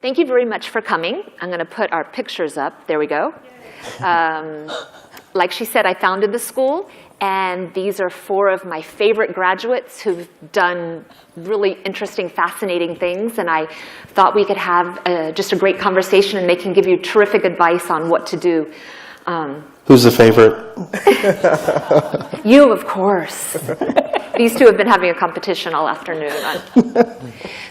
Thank you very much for coming. I'm going to put our pictures up. There we go. Like she said, I founded the school, and these are 4 of my favorite graduates who've done really interesting, fascinating things, and I thought we could have just a great conversation, and they can give you terrific advice on what to do. Who's the favorite? You, of course. These 2 have been having a competition all afternoon.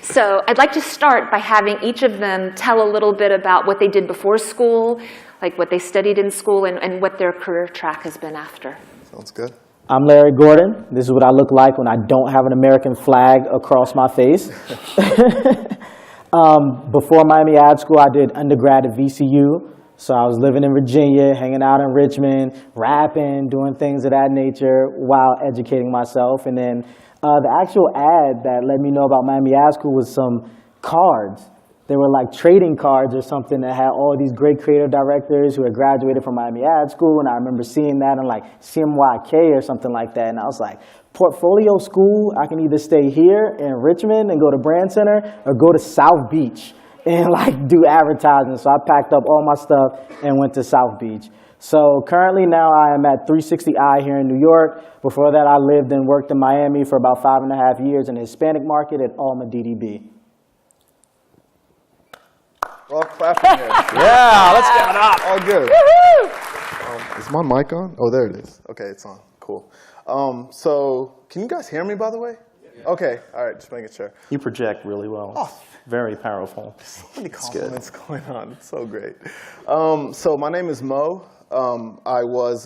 So I'd like to start by having each of them tell a little bit about what they did before school, like what they studied in school, and what their career track has been after. Sounds good. I'm Larry Gordon. This is what I look like when I don't have an American flag across my face. Before Miami Ad School, I did undergrad at VCU. So I was living in Virginia, hanging out in Richmond, rapping, doing things of that nature while educating myself. And then the actual ad that let me know about Miami Ad School was some cards. They were like trading cards or something that had all these great creative directors who had graduated from Miami Ad School. And I remember seeing that on like CMYK or something like that. And I was like, portfolio school, I can either stay here in Richmond and go to Brand Center or go to South Beach and like do advertising. So I packed up all my stuff and went to South Beach. So currently now I am at 360i here in New York. Before that I lived and worked in Miami for about 5.5 years in the Hispanic market at Alma DDB. Well, clapping here. Yeah, let's give it up. All good. Is my mic on? Oh, there it is. Okay, it's on. Cool. So can you guys hear me, by the way? Yeah. Okay, all right, just making sure. You project really well. Oh. Very powerful. So many compliments going on. It's so great. So my name is Mo. I was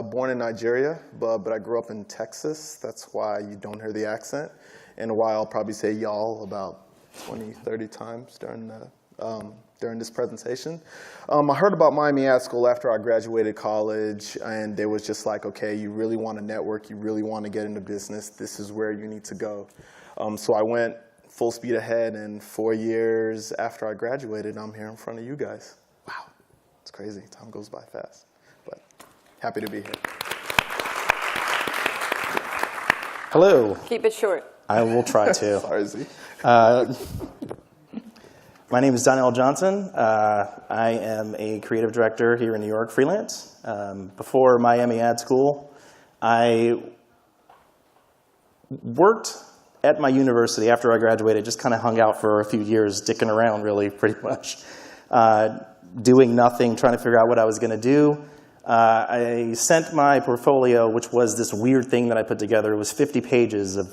born in Nigeria, but I grew up in Texas. That's why you don't hear the accent. In a while, I'll probably say y'all about 20, 30 times during this presentation. I heard about Miami Ad School after I graduated college, and they was just like, okay, you really want to network, you really want to get into business, this is where you need to go. So I went full speed ahead, and 4 years after I graduated, I'm here in front of you guys. Wow, it's crazy. Time goes by fast, but happy to be here. Hello. Keep it short. I will try to. Sorry, Z. My name is Donnell Johnson. I am a creative director here in New York, Freelance. Before Miami Ad School, I worked at my university after I graduated, just kind of hung out for a few years, dicking around really, pretty much. Doing nothing, trying to figure out what I was going to do. I sent my portfolio, which was this weird thing that I put together. It was 50 pages of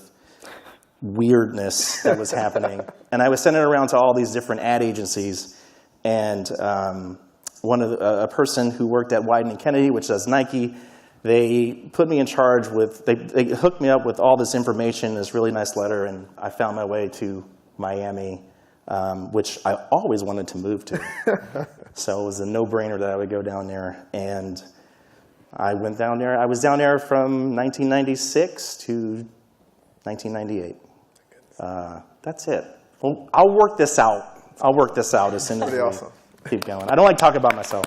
weirdness that was happening. And I was sending it around to all these different ad agencies. And a person who worked at Wieden & Kennedy, which does Nike, they put me in charge with, they hooked me up with all this information, this really nice letter, and I found my way to Miami, which I always wanted to move to. So it was a no-brainer that I would go down there. And I went down there. I was down there from 1996 to 1998. That's it. Well, I'll work this out. I'll work this out as soon as we awesome. Keep going. I don't like talking about myself.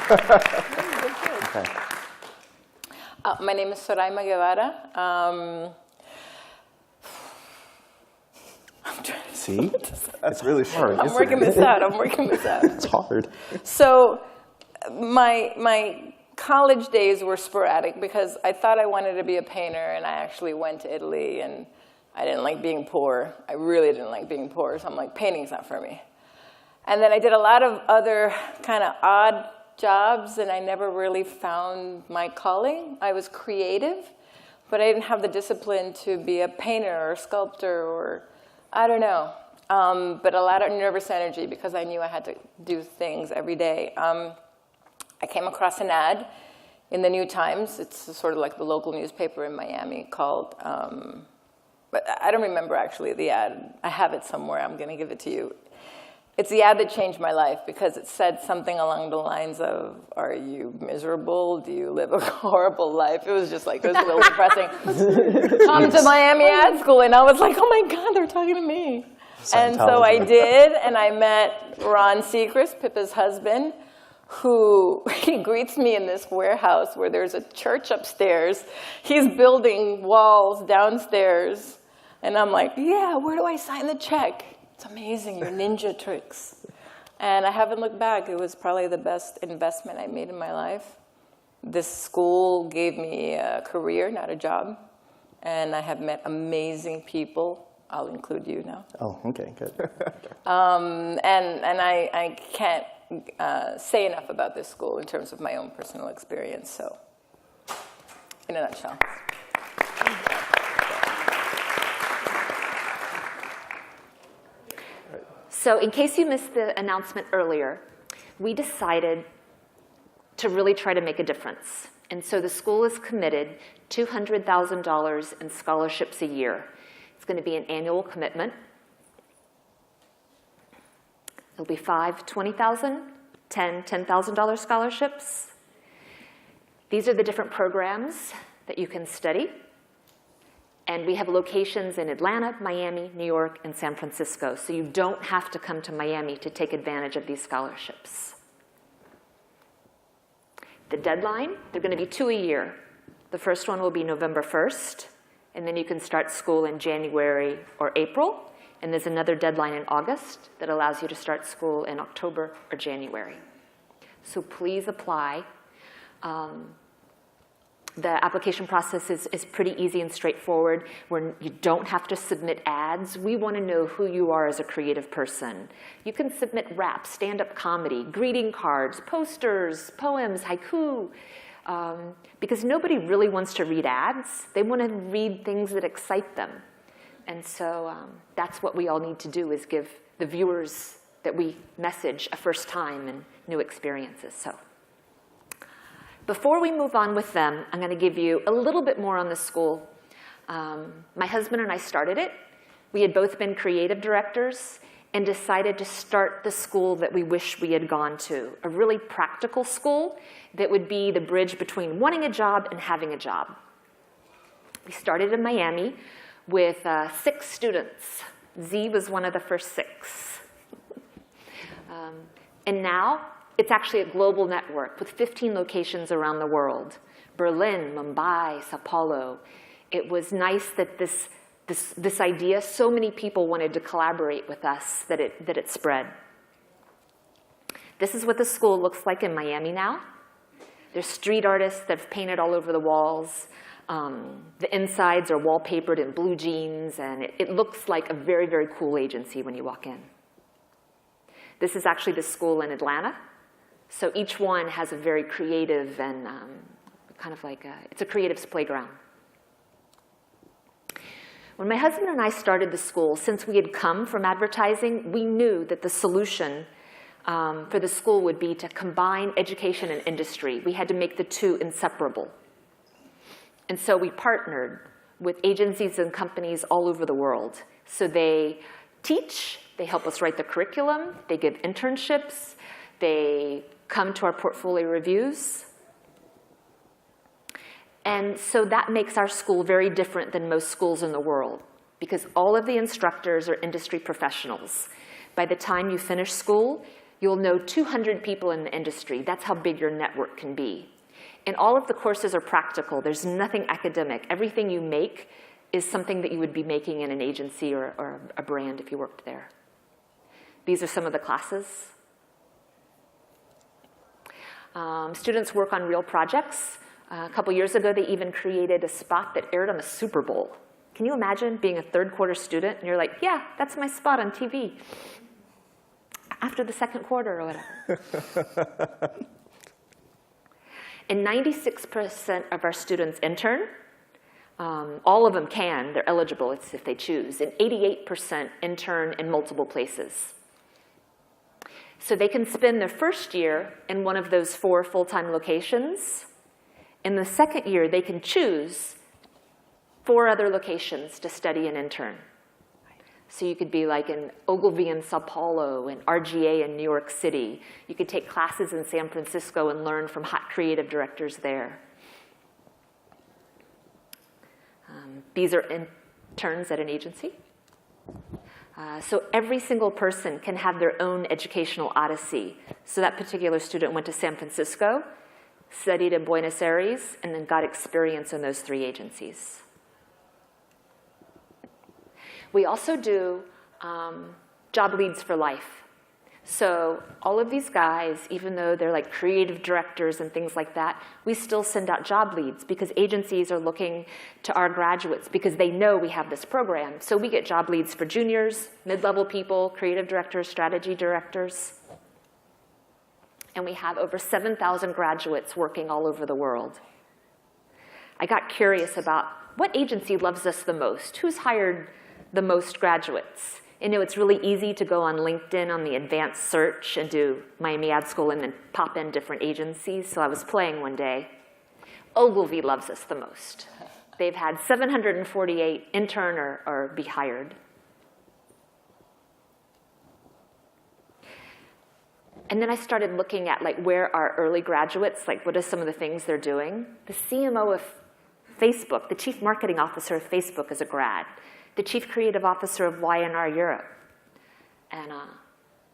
Okay. My name is Zorayma Guevara. I'm trying to See? That's really short. I'm working this out. It's hard. So my college days were sporadic because I thought I wanted to be a painter, and I actually went to Italy, and I didn't like being poor. I really didn't like being poor, so I'm like, painting's not for me. And then I did a lot of other kind of odd jobs, and I never really found my calling. I was creative, but I didn't have the discipline to be a painter or a sculptor or, I don't know. But a lot of nervous energy because I knew I had to do things every day. I came across an ad in the New Times. It's sort of like the local newspaper in Miami called, but I don't remember actually the ad. I have it somewhere. I'm going to give it to you. It's the ad that changed my life because it said something along the lines of, are you miserable? Do you live a horrible life? It was just like, it was a little depressing. Come to Miami Ad School. And I was like, oh my God, they're talking to me. And so I did, and I met Ron Seacrest, Pippa's husband, who he greets me in this warehouse where there's a church upstairs. He's building walls downstairs. And I'm like, yeah, where do I sign the check? It's amazing, your ninja tricks. And I haven't looked back. It was probably the best investment I made in my life. This school gave me a career, not a job. And I have met amazing people. I'll include you now. Oh, okay, good. And I can't say enough about this school in terms of my own personal experience. So, in a nutshell. So in case you missed the announcement earlier, we decided to really try to make a difference. And so the school is committed $200,000 in scholarships a year. It's going to be an annual commitment. It'll be $5, $20,000, $10,000 scholarships. These are the different programs that you can study. And we have locations in Atlanta, Miami, New York, and San Francisco. So you don't have to come to Miami to take advantage of these scholarships. The deadline, they're going to be 2 a year. The first one will be November 1st, and then you can start school in January or April. And there's another deadline in August that allows you to start school in October or January. So please apply. The application process is pretty easy and straightforward, where you don't have to submit ads. We want to know who you are as a creative person. You can submit rap, stand-up comedy, greeting cards, posters, poems, haiku, because nobody really wants to read ads. They want to read things that excite them. And so that's what we all need to do, is give the viewers that we message a first time and new experiences. So before we move on with them, I'm going to give you a little bit more on the school. My husband and I started it. We had both been creative directors and decided to start the school that we wish we had gone to, a really practical school that would be the bridge between wanting a job and having a job. We started in Miami with 6 students. Z was one of the first 6. And now, it's actually a global network with 15 locations around the world. Berlin, Mumbai, Sao Paulo. It was nice that this idea, so many people wanted to collaborate with us that it spread. This is what the school looks like in Miami now. There's street artists that have painted all over the walls. The insides are wallpapered in blue jeans, and it looks like a very, very cool agency when you walk in. This is actually the school in Atlanta. So each one has a very creative and kind of like it's a creative's playground. When my husband and I started the school, since we had come from advertising, we knew that the solution for the school would be to combine education and industry. We had to make the two inseparable. And so we partnered with agencies and companies all over the world. So they teach, they help us write the curriculum, they give internships, they come to our portfolio reviews. And so that makes our school very different than most schools in the world, because all of the instructors are industry professionals. By the time you finish school, you'll know 200 people in the industry. That's how big your network can be. And all of the courses are practical. There's nothing academic. Everything you make is something that you would be making in an agency or a brand if you worked there. These are some of the classes. Students work on real projects. A couple years ago, they even created a spot that aired on the Super Bowl. Can you imagine being a third quarter student and you're like, yeah, that's my spot on TV after the second quarter or whatever. And 96% of our students intern. All of them can. They're eligible. It's if they choose. And 88% intern in multiple places. So they can spend their first year in one of those 4 full-time locations. In the second year, they can choose 4 other locations to study and intern. So you could be like in Ogilvy in Sao Paulo and RGA in New York City. You could take classes in San Francisco and learn from hot creative directors there. These are interns at an agency. So every single person can have their own educational odyssey. So that particular student went to San Francisco, studied in Buenos Aires, and then got experience in those 3 agencies. We also do job leads for life. So all of these guys, even though they're like creative directors and things like that, we still send out job leads because agencies are looking to our graduates because they know we have this program. So we get job leads for juniors, mid-level people, creative directors, strategy directors. And we have over 7,000 graduates working all over the world. I got curious about what agency loves us the most? Who's hired the most graduates? You know, it's really easy to go on LinkedIn on the advanced search and do Miami Ad School and then pop in different agencies. So I was playing one day. Ogilvy loves us the most. They've had 748 intern or be hired. And then I started looking at like where are early graduates, like what are some of the things they're doing? The CMO of Facebook, the chief marketing officer of Facebook is a grad. The chief creative officer of Y&R Europe. And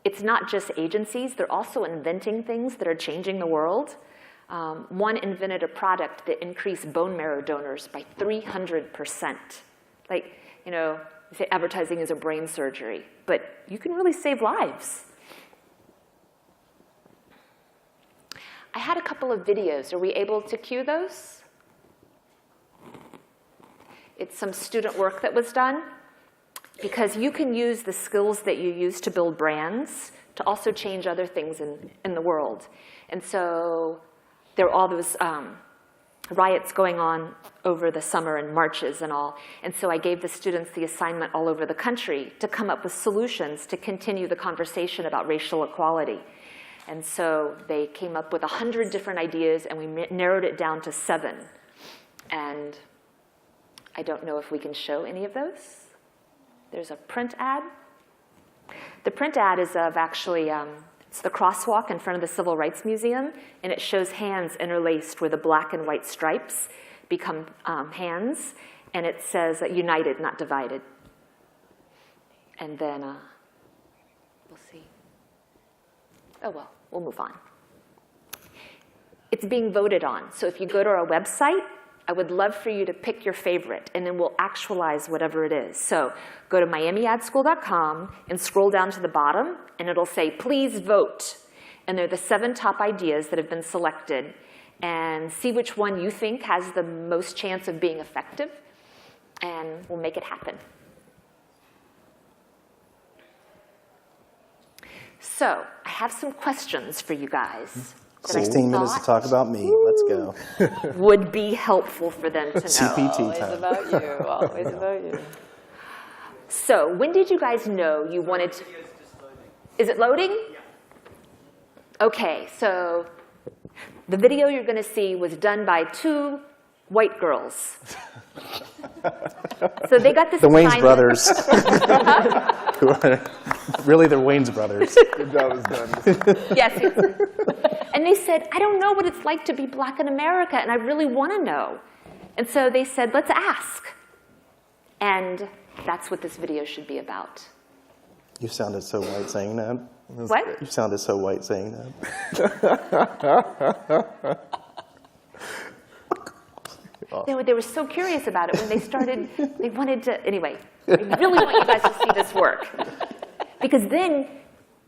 it's not just agencies, they're also inventing things that are changing the world. One invented a product that increased bone marrow donors by 300%. Like, you know, you say advertising is a brain surgery, but you can really save lives. I had a couple of videos. Are we able to cue those? It's some student work that was done, because you can use the skills that you use to build brands to also change other things in the world. And so there were all those riots going on over the summer and marches and all. And so I gave the students the assignment all over the country to come up with solutions to continue the conversation about racial equality. And so they came up with 100 different ideas, and we narrowed it down to 7. And I don't know if we can show any of those. There's a print ad. The print ad is of actually, it's the crosswalk in front of the Civil Rights Museum, and it shows hands interlaced where the black and white stripes become hands, and it says united, not divided. And then we'll see. Oh, well, we'll move on. It's being voted on. So if you go to our website, I would love for you to pick your favorite, and then we'll actualize whatever it is. So go to miamiadschool.com and scroll down to the bottom, and it'll say, please vote. And they're the 7 top ideas that have been selected. And see which one you think has the most chance of being effective, and we'll make it happen. So I have some questions for you guys. 16 minutes to talk about me. Let's go. Would be helpful for them to know. CPT Always time. about you, always about you. So when did you guys know you wanted to? Is it loading? Okay, so the video you're going to see was done by 2 white girls. So they got this The Wayne's assignment. brothers. Who are, really, they're Wayne's brothers. Good job is done. Yes. And they said, I don't know what it's like to be black in America, and I really want to know. And so they said, let's ask. And that's what this video should be about. You sounded so white saying that. What? You sounded so white saying that. They were so curious about it when they started. They wanted to, anyway, I really want you guys to see this work. Because then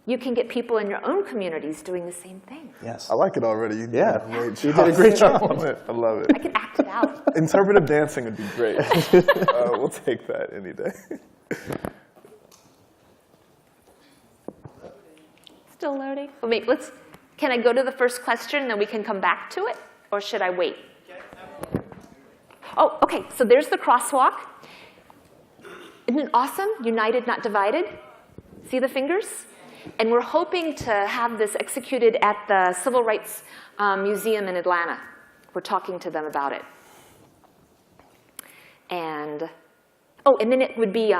you can get people in your own communities doing the same thing. Yes. I like it already. You did a great job. You did a great job. I love it. I could act it out. Interpretive dancing would be great. We'll take that any day. Still loading? Well, wait, can I go to the first question and then we can come back to it? Or should I wait? Oh, okay, so there's the crosswalk. Isn't it awesome? United, not divided. See the fingers? And we're hoping to have this executed at the Civil Rights Museum in Atlanta. We're talking to them about it. And, oh, and then it would be,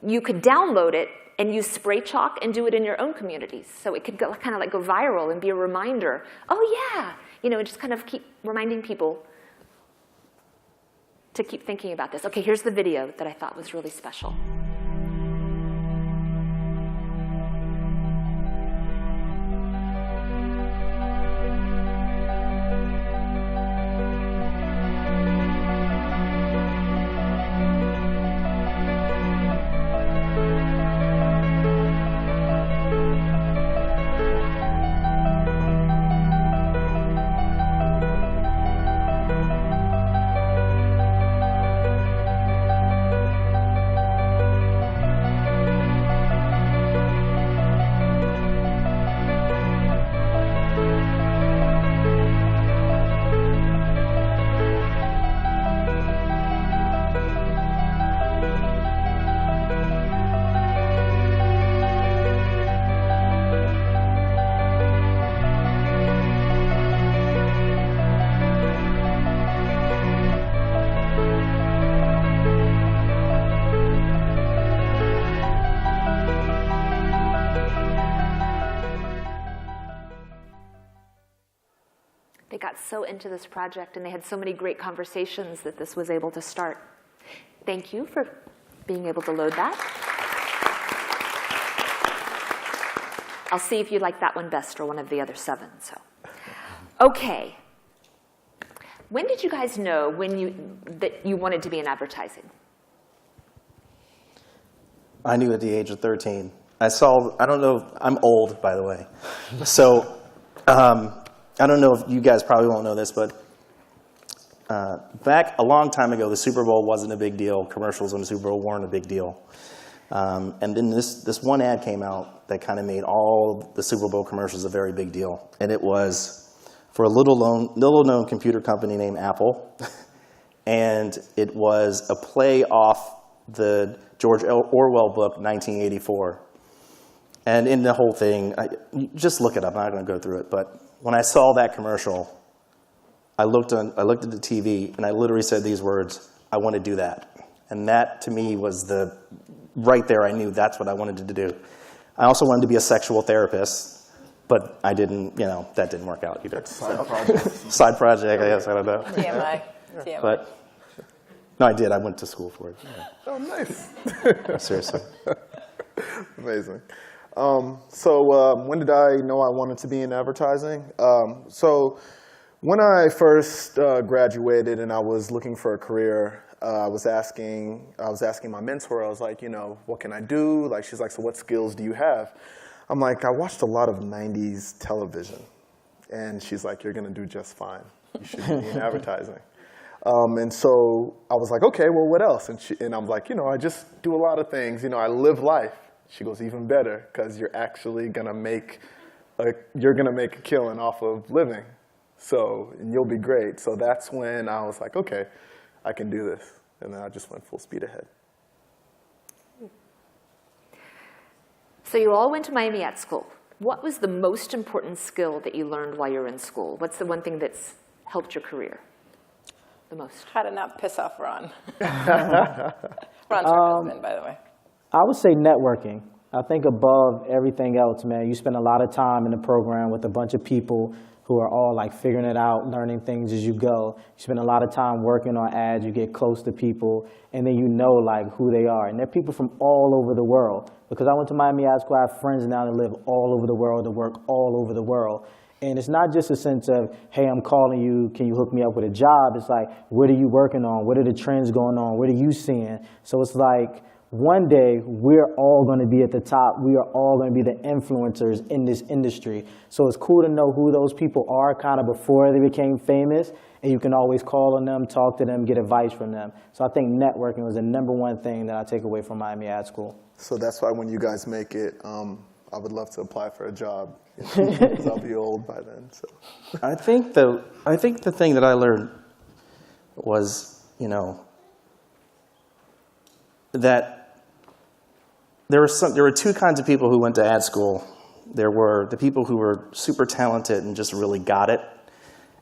you could download it and use spray chalk and do it in your own communities. So it could go, kind of like go viral and be a reminder. Oh yeah, you know, just kind of keep reminding people to keep thinking about this. Okay, here's the video that I thought was really special. They got so into this project, and they had so many great conversations that this was able to start. Thank you for being able to load that. I'll see if you like that one best or one of the other 7. So, okay. When did you guys know that you wanted to be in advertising? I knew at the age of 13. I don't know, I'm old, by the way. So I don't know if you guys probably won't know this, but back a long time ago, the Super Bowl wasn't a big deal. Commercials on the Super Bowl weren't a big deal. And then this one ad came out that kind of made all the Super Bowl commercials a very big deal. And it was for a little-known computer company named Apple. And it was a play off the George Orwell book, 1984. And in the whole thing, just look it up. I'm not going to go through it. But when I saw that commercial, I looked at the TV, and I literally said these words, I want to do that. And that, to me, was right there, I knew that's what I wanted to do. I also wanted to be a sexual therapist, but I didn't, that didn't work out either. Side project. Side project, I guess, I don't know. TMI. TMI. But, no, I did. I went to school for it. Yeah. Oh, nice. Seriously. Amazing. So when did I know I wanted to be in advertising? So when I first graduated and I was looking for a career, I was asking my mentor, I was like, what can I do? Like, she's like, so what skills do you have? I'm like, I watched a lot of 90s television. And she's like, you're going to do just fine. You should be in advertising. And so I was like, okay, well, what else? And I'm like, I just do a lot of things. I live life. She goes, even better, because you're actually going to make a killing off of living. And you'll be great. So that's when I was like, okay, I can do this. And then I just went full speed ahead. So you all went to Miami Ad School. What was the most important skill that you learned while you were in school? What's the one thing that's helped your career the most? How to not piss off Ron. Ron's her husband, by the way. I would say networking. I think above everything else, man, you spend a lot of time in the program with a bunch of people who are all like figuring it out, learning things as you go. You spend a lot of time working on ads, you get close to people, and then you know like who they are. And they're people from all over the world. Because I went to Miami Ad School, I have friends now that live all over the world, that work all over the world. And it's not just a sense of, hey, I'm calling you, can you hook me up with a job? It's like, what are you working on? What are the trends going on? What are you seeing? So it's like, one day, we're all going to be at the top. We are all going to be the influencers in this industry. So it's cool to know who those people are kind of before they became famous, and you can always call on them, talk to them, get advice from them. So I think networking was the #1 thing that I take away from Miami Ad School. So that's why when you guys make it, I would love to apply for a job, because I'll be old by then. So I think the thing that I learned was, that there were 2 kinds of people who went to ad school. There were the people who were super talented and just really got it,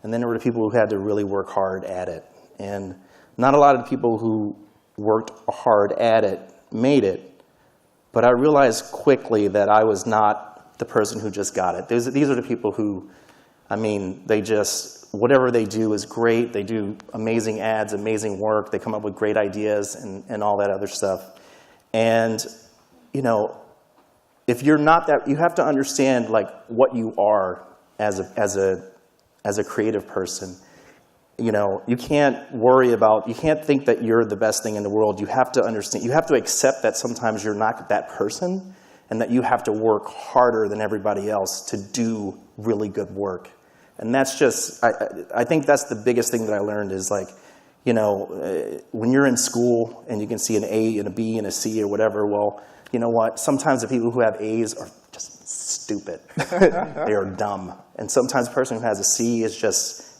and then there were the people who had to really work hard at it. And not a lot of the people who worked hard at it made it, but I realized quickly that I was not the person who just got it. These are the people who, they just, whatever they do is great. They do amazing ads, amazing work. They come up with great ideas and all that other stuff. And, if you're not that, you have to understand like what you are as a creative person. You can't you can't think that you're the best thing in the world. You have to understand, you have to accept that sometimes you're not that person and that you have to work harder than everybody else to do really good work. And that's just, I think that's the biggest thing that I learned is like, when you're in school and you can see an A and a B and a C or whatever, well, you know what? Sometimes the people who have A's are just stupid. They are dumb. And sometimes the person who has a C is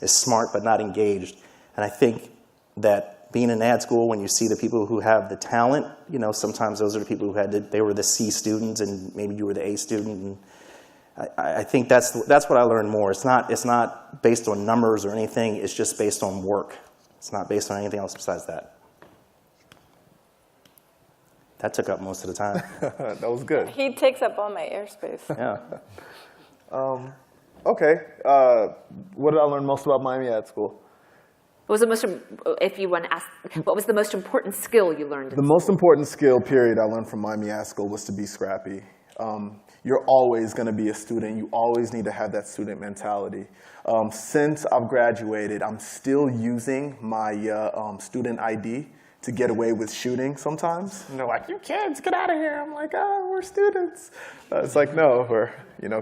smart but not engaged. And I think that being in ad school, when you see the people who have the talent, sometimes those are the people who they were the C students and maybe you were the A student. And I think that's what I learned more. It's not based on numbers or anything. It's just based on work. It's not based on anything else besides that. That took up most of the time. that was good. He takes up all my airspace. Yeah. Okay. What did I learn most about Miami Ad School? What was the most, if you want to ask, what was the most important skill you learned? The most important skill, period, I learned from Miami Ad School was to be scrappy. You're always going to be a student. You always need to have that student mentality. Since I've graduated, I'm still using my student ID to get away with shooting sometimes. And they're like, you kids, get out of here. I'm like, oh, we're students. It's like, no, we're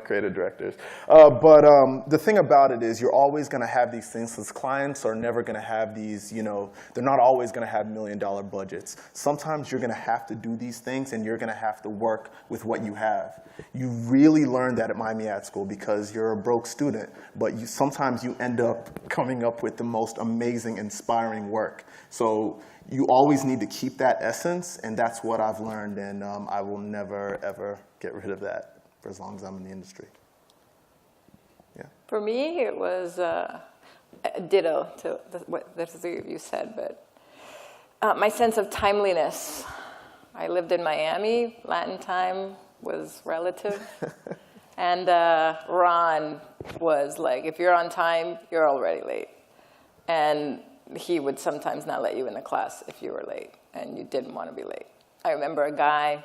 creative directors. But the thing about it is you're always going to have these things because clients are never going to have these, they're not always going to have $1 million budgets. Sometimes you're going to have to do these things and you're going to have to work with what you have. You really learn that at Miami Ad School because you're a broke student, but sometimes you end up coming up with the most amazing, inspiring work. So you always need to keep that essence, and that's what I've learned, and I will never, ever get rid of that for as long as I'm in the industry. Yeah. For me, it was ditto to what the three of you said, but my sense of timeliness. I lived in Miami. Latin time was relative. And Ron was like, if you're on time, you're already late. And he would sometimes not let you in the class if you were late and you didn't want to be late. I remember a guy,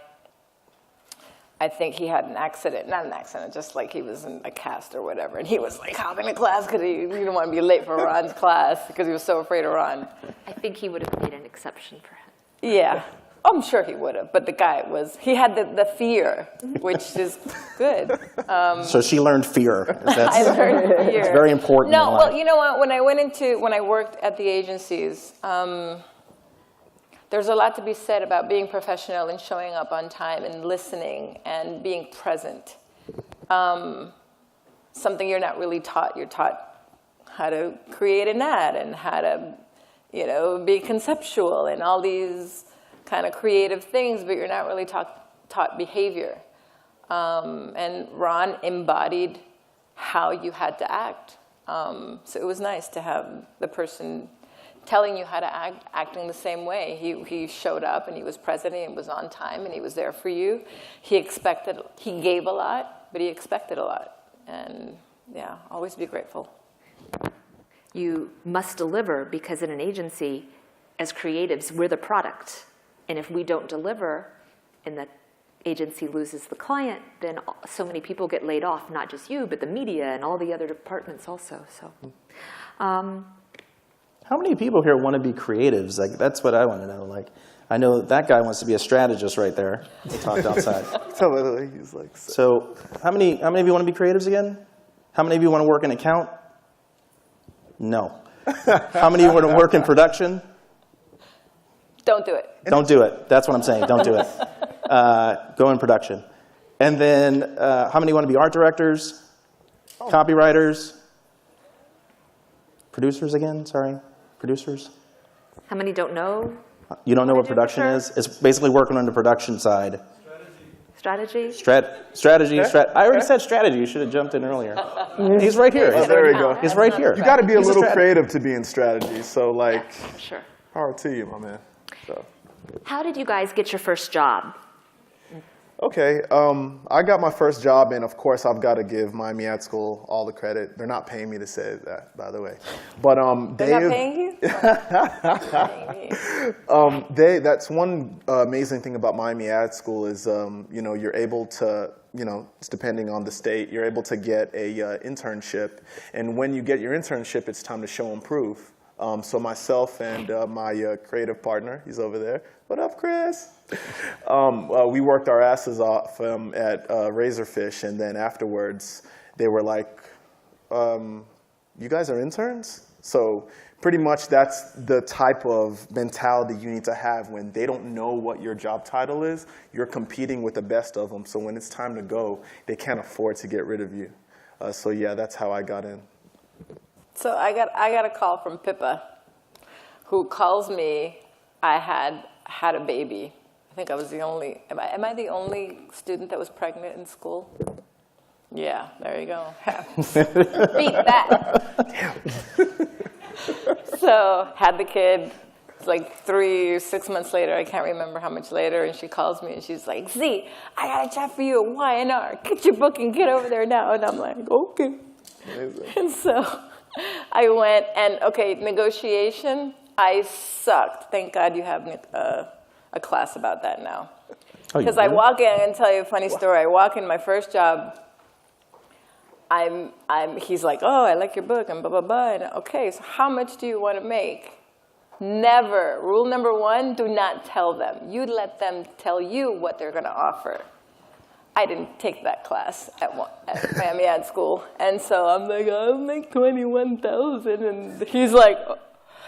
I think he had an accident, not an accident, just like he was in a cast or whatever, and he was like hopping in class because he didn't want to be late for Ron's class because he was so afraid of Ron. I think he would have made an exception for him. Yeah, I'm sure he would have, but the guy he had the fear, which is good. So she learned fear. I learned fear. It's very important. No, well, you know what? When I worked at the agencies, there's a lot to be said about being professional and showing up on time and listening and being present. Something you're not really taught. You're taught how to create an ad and how to, be conceptual and all these kind of creative things, but you're not really taught behavior. And Ron embodied how you had to act. So it was nice to have the person telling you how to act, acting the same way. He showed up and he was present and he was on time and he was there for you. He gave a lot, but he expected a lot. And yeah, always be grateful. You must deliver because in an agency, as creatives, we're the product. And if we don't deliver and the agency loses the client, then so many people get laid off, not just you, but the media and all the other departments also. So, How many people here want to be creatives? Like, that's what I want to know. Like, I know that guy wants to be a strategist right there. We talked outside. He's like, So how many of you want to be creatives again? How many of you want to work in account? No. How many of you want to work in production? Don't do it. Don't do it. That's what I'm saying. Don't do it. Go in production. And then how many want to be art directors, copywriters, producers again? Sorry, producers. how many don't know? You don't know what do production for is? It's basically working on the production side. Strategy? Strategy. I already said strategy. You should have jumped in earlier. He's right here. Oh, there we go. He's right here. You got to be a little creative to be in strategy. So, like, Sure. power to you, my man. So. How did you guys get your first job? Okay, I got my first job, and of course, I've got to give Miami Ad School all the credit. They're not paying me to say that, by the way. But They're not paying you? That's one amazing thing about Miami Ad School is, you're able to, it's depending on the state, you're able to get a internship, and when you get your internship, it's time to show and prove. So myself and my creative partner, he's over there. What up, Chris? We worked our asses off at Razorfish, and then afterwards, they were like, you guys are interns? So pretty much that's the type of mentality you need to have when they don't know what your job title is. You're competing with the best of them, so when it's time to go, they can't afford to get rid of you. So yeah, that's how I got in. So I got a call from Pippa, who calls me. I had a baby. I think I was the only. Am I the only student that was pregnant in school? Yeah, there you go. Beat that. So had the kid. It's like 6 months later. I can't remember how much later. And she calls me and she's like, "Z, I got a job for you at Y&R. Get your book and get over there now." And I'm like, "Okay." Amazing. And so I went and, okay, negotiation, I sucked. Thank God you have a class about that now. Because I walk in, I'm going to tell you a funny story. I walk in my first job, he's like, oh, I like your book, and blah, blah, blah. And okay, so how much do you want to make? Never. Rule number 1, do not tell them. You let them tell you what they're going to offer. I didn't take that class at Miami Ad School. And so I'm like, I'll make $21,000. And he's like,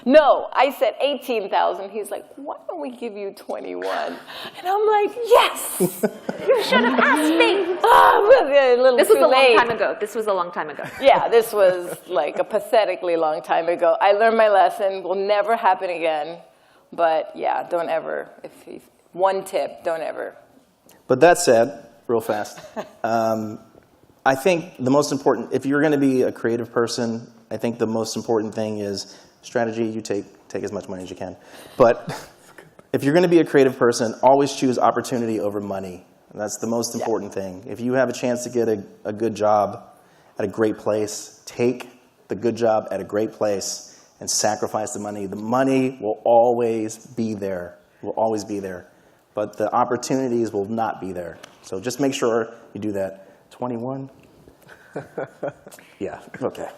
no, I said 18,000. He's like, why don't we give you 21? And I'm like, yes. You should have asked me. A little This was too a long late. time ago. This was a long time ago. Yeah, this was like a pathetically long time ago. I learned my lesson. Will never happen again. But yeah, don't ever. One tip, don't ever. But that said, real fast, I think the most important, if you're going to be a creative person, I think the most important thing is strategy. You take as much money as you can. But if you're going to be a creative person, always choose opportunity over money. And that's the most important thing. If you have a chance to get a good job at a great place, take the good job at a great place and sacrifice the money. The money will always be there. Will always be there. But the opportunities will not be there. So just make sure you do that. 21? Yeah, okay.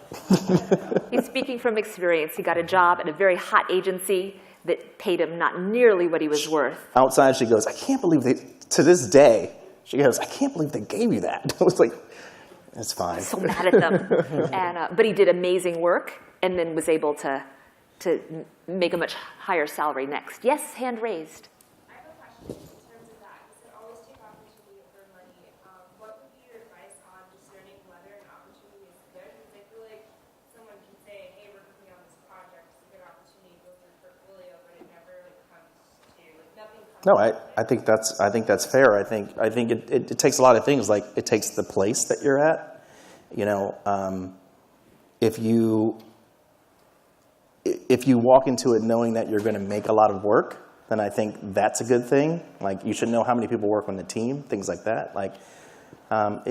He's speaking from experience. He got a job at a very hot agency that paid him not nearly what he was worth. Outside, she goes, I can't believe to this day, she goes, I can't believe they gave you that. I was like, it's fine. So mad at them. But he did amazing work and then was able to make a much higher salary next. Yes, hand raised. I have a question in terms of that. You said always take opportunity over money. What would be your advice on discerning whether an opportunity is good? Because I feel like someone can say, hey, we're working on this project. It's a good opportunity to go through the portfolio, but it never comes to, nothing comes No, I think that's fair. I think it takes a lot of things. Like it takes the place that you're at. You know, if you walk into it knowing that you're going to make a lot of work, then I think that's a good thing. Like you should know how many people work on the team, things like that. Like,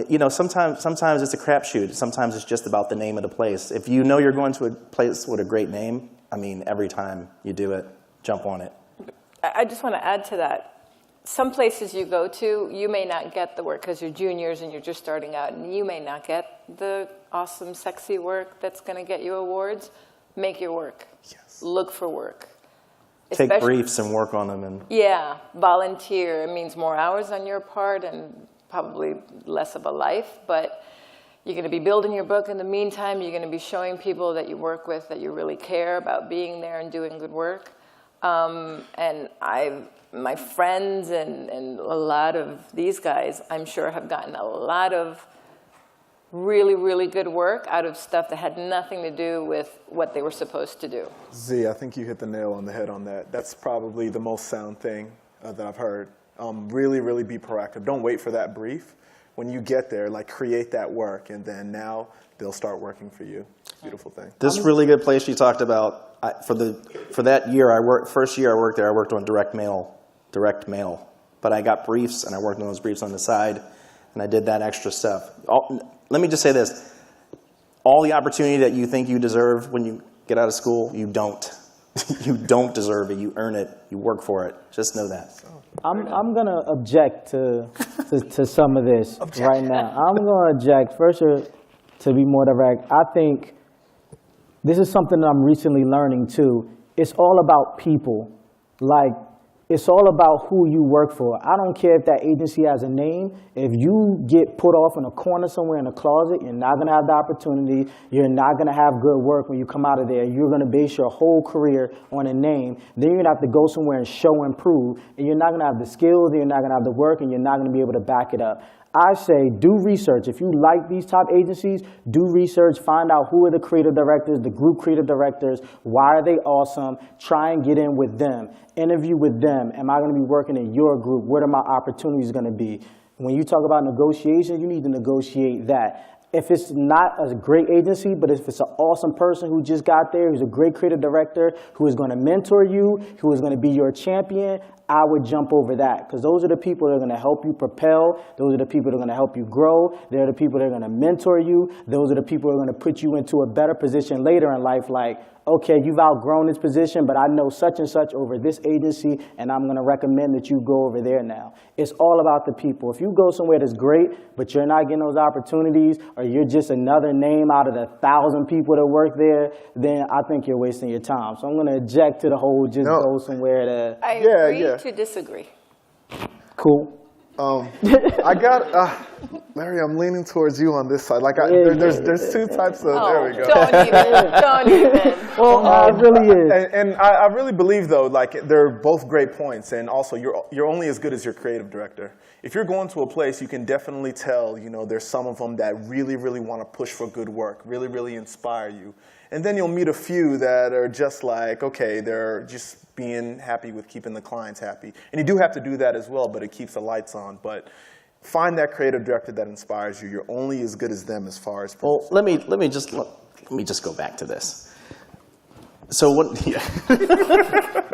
you know, sometimes it's a crapshoot. Sometimes it's just about the name of the place. If you know you're going to a place with a great name, I mean, every time you do it, jump on it. I just want to add to that. Some places you go to, you may not get the work because you're juniors and you're just starting out, and you may not get the awesome, sexy work that's going to get you awards. Make your work. Yes. Look for work. Take briefs and work on them. Yeah, volunteer. It means more hours on your part and probably less of a life, but you're going to be building your book in the meantime. You're going to be showing people that you work with that you really care about being there and doing good work. And my friends and a lot of these guys, I'm sure, have gotten a lot of really, really good work out of stuff that had nothing to do with what they were supposed to do. Z, I think you hit the nail on the head on that. That's probably the most sound thing that I've heard. Really, really be proactive. Don't wait for that brief. When you get there, like create that work, and then now they'll start working for you. Beautiful thing. This really good place you talked about, for that year, first year I worked there, I worked on direct mail. But I got briefs, and I worked on those briefs on the side, and I did that extra stuff. Let me just say this. All the opportunity that you think you deserve when you get out of school, you don't. You don't deserve it. You earn it. You work for it. Just know that. I'm going to object to some of this right now. I'm going to object. First, to be more direct, I think this is something that I'm recently learning too. It's all about people. Like, it's all about who you work for. I don't care if that agency has a name. If you get put off in a corner somewhere in a closet, you're not going to have the opportunity. You're not going to have good work when you come out of there. You're going to base your whole career on a name. Then you're going to have to go somewhere and show and prove. And you're not going to have the skills, and you're not going to have the work, and you're not going to be able to back it up. I say do research. If you like these top agencies, do research. Find out who are the creative directors, the group creative directors. Why are they awesome? Try and get in with them. Interview with them. Am I going to be working in your group? What are my opportunities going to be? When you talk about negotiation, you need to negotiate that. If it's not a great agency, but if it's an awesome person who just got there, who's a great creative director, who is going to mentor you, who is going to be your champion, I would jump over that, because those are the people that are going to help you propel. Those are the people that are going to help you grow. They're the people that are going to mentor you. Those are the people that are going to put you into a better position later in life, like, okay, you've outgrown this position, but I know such and such over this agency, and I'm going to recommend that you go over there now. It's all about the people. If you go somewhere that's great, but you're not getting those opportunities, or you're just another name out of the 1,000 people that work there, then I think you're wasting your time. So I'm going to object to the whole just go somewhere to... I agree to disagree. Cool. I got, Larry, I'm leaning towards you on this side. Like, there's two types of, there we go. Don't even. Well, it really is. And I really believe, though, like, they're both great points. And also, you're only as good as your creative director. If you're going to a place, you can definitely tell, you know, there's some of them that really, really want to push for good work, really, really inspire you. And then you'll meet a few that are just like, okay, they're just being happy with keeping the clients happy. And you do have to do that as well, but it keeps the lights on. But find that creative director that inspires you. You're only as good as them as far as... Well, let me just go back to this. So what? Yeah.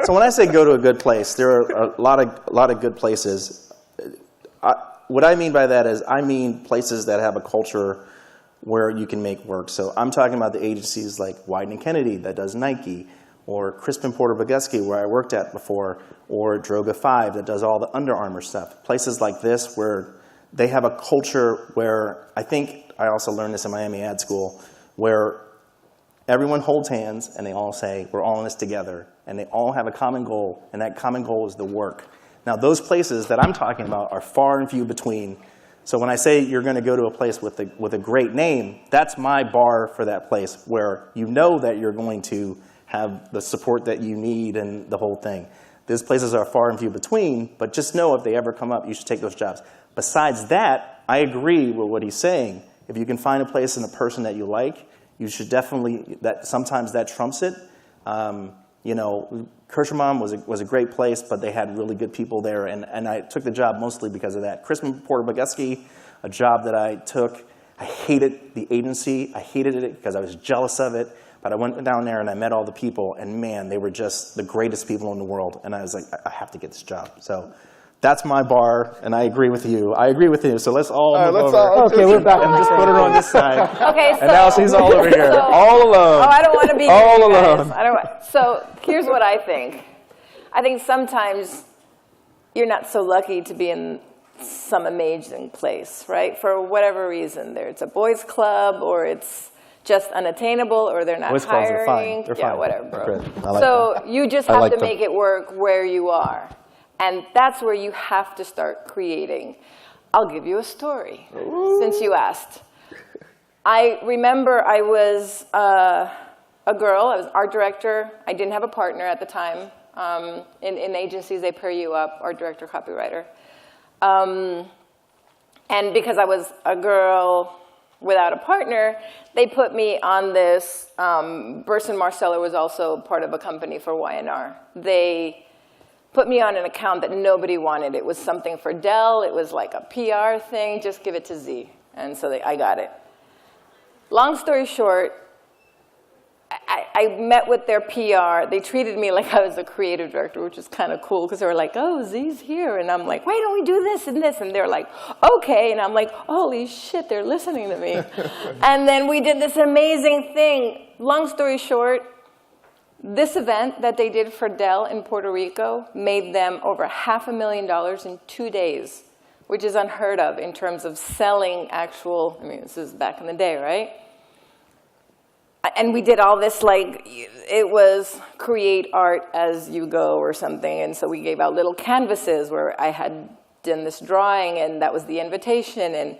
So when I say go to a good place, there are a lot of good places. What I mean by that is I mean places that have a culture where you can make work. So I'm talking about the agencies like Wieden & Kennedy that does Nike, or Crispin Porter Bogusky, where I worked at before, or Droga 5 that does all the Under Armour stuff. Places like this where they have a culture where, I think I also learned this in Miami Ad School, where everyone holds hands and they all say, we're all in this together, and they all have a common goal, and that common goal is the work. Now those places that I'm talking about are far and few between. So when I say you're going to go to a place with a great name, that's my bar for that place, where you know that you're going to have the support that you need and the whole thing. Those places are far and few between, but just know if they ever come up, you should take those jobs. Besides that, I agree with what he's saying. If you can find a place and a person that you like, you should definitely, sometimes that trumps it. You know, Kirschenbaum was a great place, but they had really good people there, and I took the job mostly because of that. Crispin Porter Bogusky, a job that I took, I hated the agency. I hated it because I was jealous of it, but I went down there and I met all the people, and man, they were just the greatest people in the world, and I was like, I have to get this job. So that's my bar, and I agree with you. I agree with you, so let's all move over. Okay, we're back. And just put her on this side. Okay, so... And now she's all over here, all alone. Oh, I don't want to be all here, guys. alone. So here's what I think. I think sometimes you're not so lucky to be in some amazing place, right? For whatever reason. It's a boys' club, or it's just unattainable, or they're not boys' clubs hiring. are fine. They're fine. Whatever, bro. They're great. I like So them. you just have to make it work where you are. And that's where you have to start creating. I'll give you a story, since you asked. I remember I was a girl. I was art director. I didn't have a partner at the time. In agencies, they pair you up, art director, copywriter. And because I was a girl without a partner, they put me on this. Burson Marsteller was also part of a company for Y&R. They put me on an account that nobody wanted. It was something for Dell. It was like a PR thing. Just give it to Z. And so I got it. Long story short, I met with their PR. They treated me like I was a creative director, which is kind of cool, because they were like, oh, Z's here. And I'm like, why don't we do this and this? And they're like, okay. And I'm like, holy shit, they're listening to me. And then we did this amazing thing. Long story short, this event that they did for Dell in Puerto Rico made them over $500,000 in 2 days, which is unheard of in terms of selling actual, I mean, this is back in the day, right? And we did all this, like, it was create art as you go or something. And so we gave out little canvases where I had done this drawing, and that was the invitation.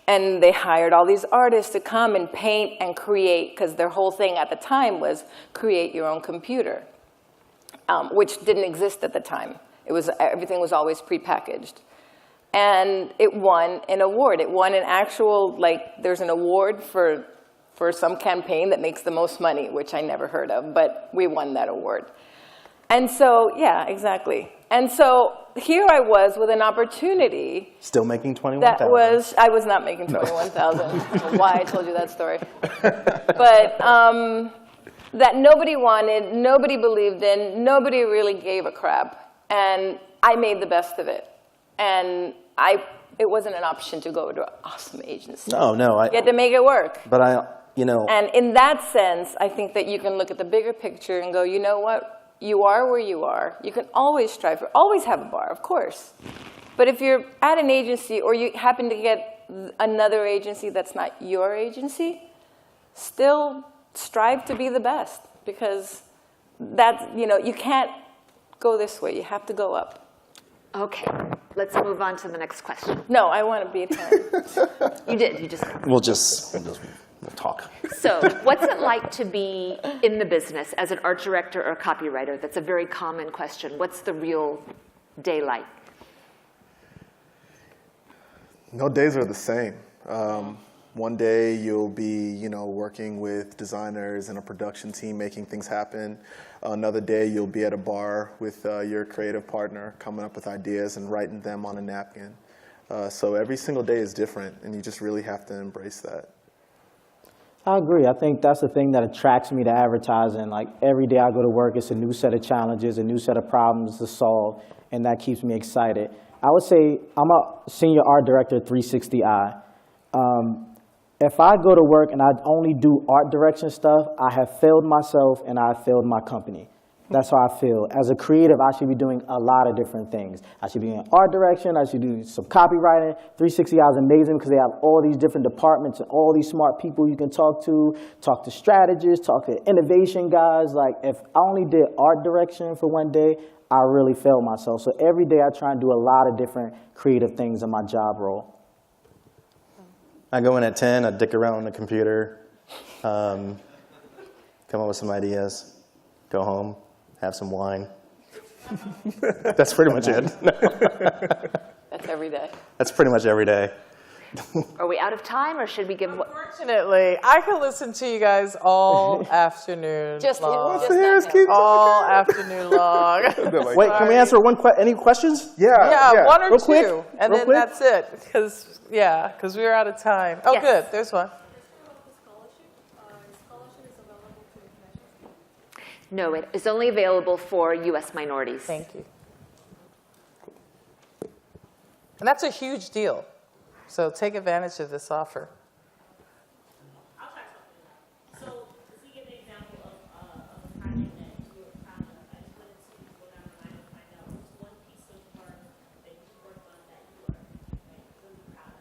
And they hired all these artists to come and paint and create, because their whole thing at the time was create your own computer, which didn't exist at the time. Everything was always prepackaged. And it won an award. It won an actual, like, there's an award for some campaign that makes the most money, which I never heard of, but we won that award. And so, yeah, exactly. And so here I was with an opportunity. Still making $21,000. I was not making $21,000. I don't know why I told you that story. But that nobody wanted, nobody believed in, nobody really gave a crap. And I made the best of it. And it wasn't an option to go to an awesome agency. No, no. You had to make it work. But And in that sense, I think that you can look at the bigger picture and go, you know what? You are where you are. You can always strive for, always have a bar, of course. But if you're at an agency or you happen to get another agency that's not your agency, still strive to be the best, because you can't go this way. You have to go up. Okay, let's move on to the next question. No, I want to be a parent. You did, you just. we'll talk. So what's it like to be in the business as an art director or copywriter? That's a very common question. What's the real day like? No days are the same. One day you'll be, working with designers and a production team making things happen. Another day you'll be at a bar with your creative partner coming up with ideas and writing them on a napkin. So every single day is different, and you just really have to embrace that. I agree. I think that's the thing that attracts me to advertising. Like every day I go to work, it's a new set of challenges, a new set of problems to solve, and that keeps me excited. I would say I'm a senior art director at 360i. If I go to work and I only do art direction stuff, I have failed myself and I have failed my company. That's how I feel. As a creative, I should be doing a lot of different things. I should be doing art direction. I should do some copywriting. 360i is amazing because they have all these different departments and all these smart people you can talk to strategists, talk to innovation guys. Like if I only did art direction for one day, I really failed myself. So every day I try and do a lot of different creative things in my job role. I go in at 10, I dick around on the computer, come up with some ideas, go home, have some wine. That's pretty much it. That's every day. That's pretty much every day. Are we out of time, or should we give? Unfortunately, I can listen to you guys all afternoon long. All afternoon long. Wait, can we answer any questions? Yeah. One or Real two, quick, and real then quick. that's it. Because we're out of time. Oh, Yes. good. There's one. No, it is only available for U.S. minorities. Thank you. And that's a huge deal. So take advantage of this offer. I'll try something out. So, to give an example of a project that you were proud of, I just wanted to go down the line and find out what's one piece of work that you worked on that you were really proud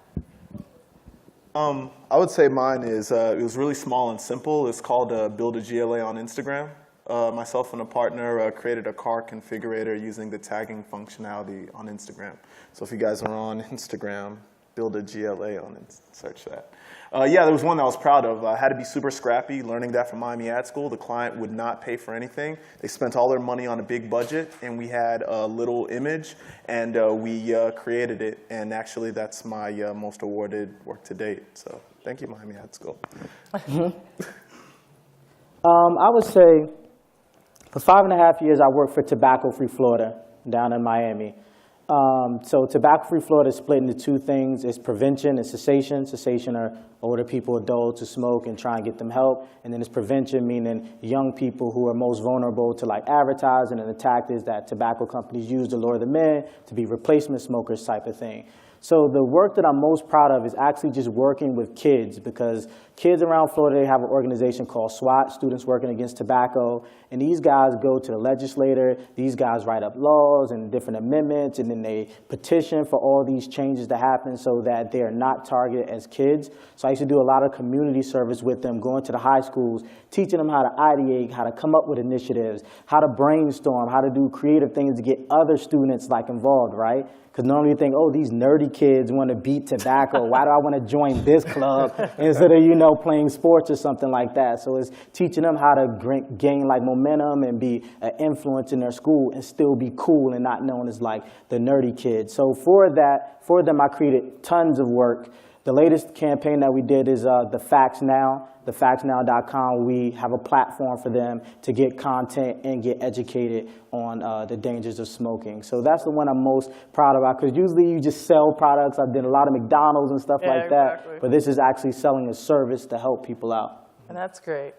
of. I would say mine is, it was really small and simple. It's called Build a GLA on Instagram. Myself and a partner created a car configurator using the tagging functionality on Instagram. So if you guys are on Instagram, Build a GLA on it, search that. There was one that I was proud of. I had to be super scrappy, learning that from Miami Ad School. The client would not pay for anything. They spent all their money on a big budget, and we had a little image, and we created it. And actually, that's my most awarded work to date. So thank you, Miami Ad School. I would say for 5.5 years, I worked for Tobacco Free Florida down in Miami. So Tobacco Free Florida is split into two things. It's prevention and cessation. Cessation are older people, adults who smoke and try and get them help. And then it's prevention, meaning young people who are most vulnerable to like advertising and the tactics that tobacco companies use to lure them in to be replacement smokers type of thing. So the work that I'm most proud of is actually just working with kids, because kids around Florida, they have an organization called SWAT, Students Working Against Tobacco, and these guys go to the legislator, these guys write up laws and different amendments, and then they petition for all these changes to happen so that they are not targeted as kids. So I used to do a lot of community service with them, going to the high schools, teaching them how to ideate, how to come up with initiatives, how to brainstorm, how to do creative things to get other students like involved, right? Because normally you think, oh, these nerdy kids want to beat tobacco. Why do I want to join this club instead of, playing sports or something like that? So it's teaching them how to gain like momentum and be an influence in their school and still be cool and not known as like the nerdy kid. So for them, I created tons of work. The latest campaign that we did is The Facts Now. TheFactsNow.com, we have a platform for them to get content and get educated on the dangers of smoking. So that's the one I'm most proud about, because usually you just sell products. I did a lot of McDonald's and stuff like that. But this is actually selling a service to help people out. And that's great.